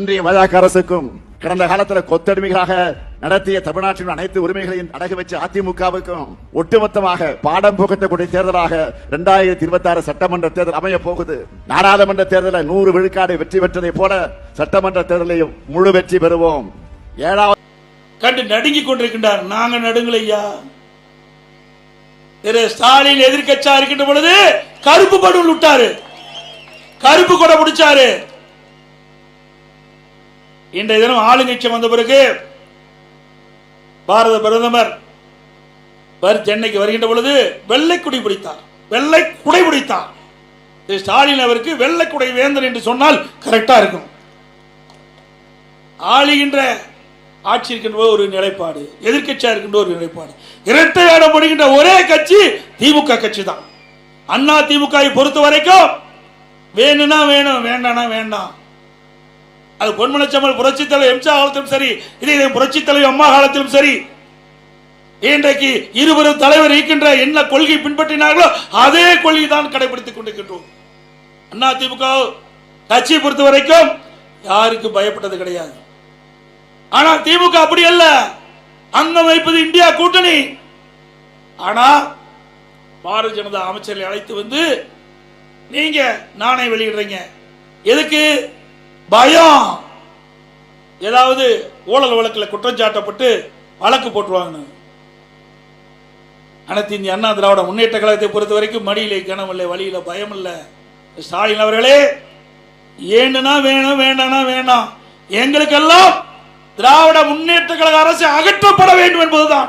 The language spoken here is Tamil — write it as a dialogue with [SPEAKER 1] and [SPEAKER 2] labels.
[SPEAKER 1] இன்றைய பாஜக அரசுக்கும் கடந்த காலத்தில் கொத்தடிமைகளாக நடத்திய தமிழ்நாட்டின் அனைத்து உரிமைகளையும் அடகு வச்சு அதிமுகவுக்கும் ஒட்டுமொத்தமாக பாடம் புகட்டக்கூடிய தேர்தலாக 2026 சட்டமன்ற தேர்தல் அமைய போகுது. நாடாளுமன்ற தேர்தலில் 100 விழுக்காடு வெற்றி பெற்றதை போல சட்டமன்ற தேர்தலையும் முழு வெற்றி பெறுவோம். 7வது
[SPEAKER 2] கண்டு நடுங்கிக் கொண்டிருக்கின்றார். நாங்க நடுங்கலையா? திரு ஸ்டாலின் எதிர்க்கட்சியா இருக்கின்ற பொழுது கருப்பு படுல் விட்டாரு, கருப்பு கொடை பிடிச்சாரு. இன்றைய தினம் ஆளுங்கட்சி வந்த பிறகு பாரத பிரதமர் சென்னைக்கு வருகின்ற பொழுது வெள்ளை குடை பிடித்தார், வெள்ளை குடை பிடித்தார். ஸ்டாலின் அவருக்கு வெள்ளை குடை வேந்தன் என்று சொன்னால் கரெக்டா இருக்கும். ஆளுகின்ற ஆட்சி இருக்கின்ற ஒரு நிலைப்பாடு, எதிர்கட்சியா இருக்கின்ற ஒரு நிலைப்பாடு, இரட்டை ஆடம் போடுகின்ற ஒரே கட்சி திமுக கட்சி தான். அண்ணா திமுக பொறுத்த வரைக்கும் வேணும்னா வேணும், வேண்டாம்னா வேண்டாம். அது பொன்மனச்செம்மல் புரட்சி தலைவர் எம்ஜிஆர் காலத்திலும் சரி, இதே புரட்சி தலைவர் அம்மா காலத்திலும் சரி, இன்றைக்கு இருவரும் தலைவர் இருக்கின்ற என்ன கொள்கை பின்பற்றினார்களோ அதே கொள்கை தான் கடைபிடித்துக் கொண்டிருக்கின்றோம். அண்ணா திமுக கட்சியை பொறுத்த வரைக்கும் யாருக்கு பயப்பட்டது கிடையாது. ஆனா திமுக அப்படி அல்ல, அங்கம் வைப்பது இந்தியா கூட்டணி. ஆனா பாரதிய ஜனதா அமைச்சர்களை அழைத்து வந்து நீங்க நாணயம் வெளியிடுறீங்க, எதுக்கு? பயம், ஏதாவது ஊழல் வழக்கில் குற்றம் சாட்டப்பட்டு வழக்கு போட்டுருவாங்க. அனைத்து இந்திய அண்ணா திராவிட முன்னேற்ற கழகத்தை பொறுத்த வரைக்கும் மடியிலே கனம் இல்லை, வழியில பயம் இல்லை. ஸ்டாலின் அவர்களே, ஏன்னா வேணும், வேண்டாம்னா வேண்டாம். எங்களுக்கெல்லாம் திராவிட முன்னேற்ற கழக அரசு அகற்றப்பட வேண்டும் என்பதுதான்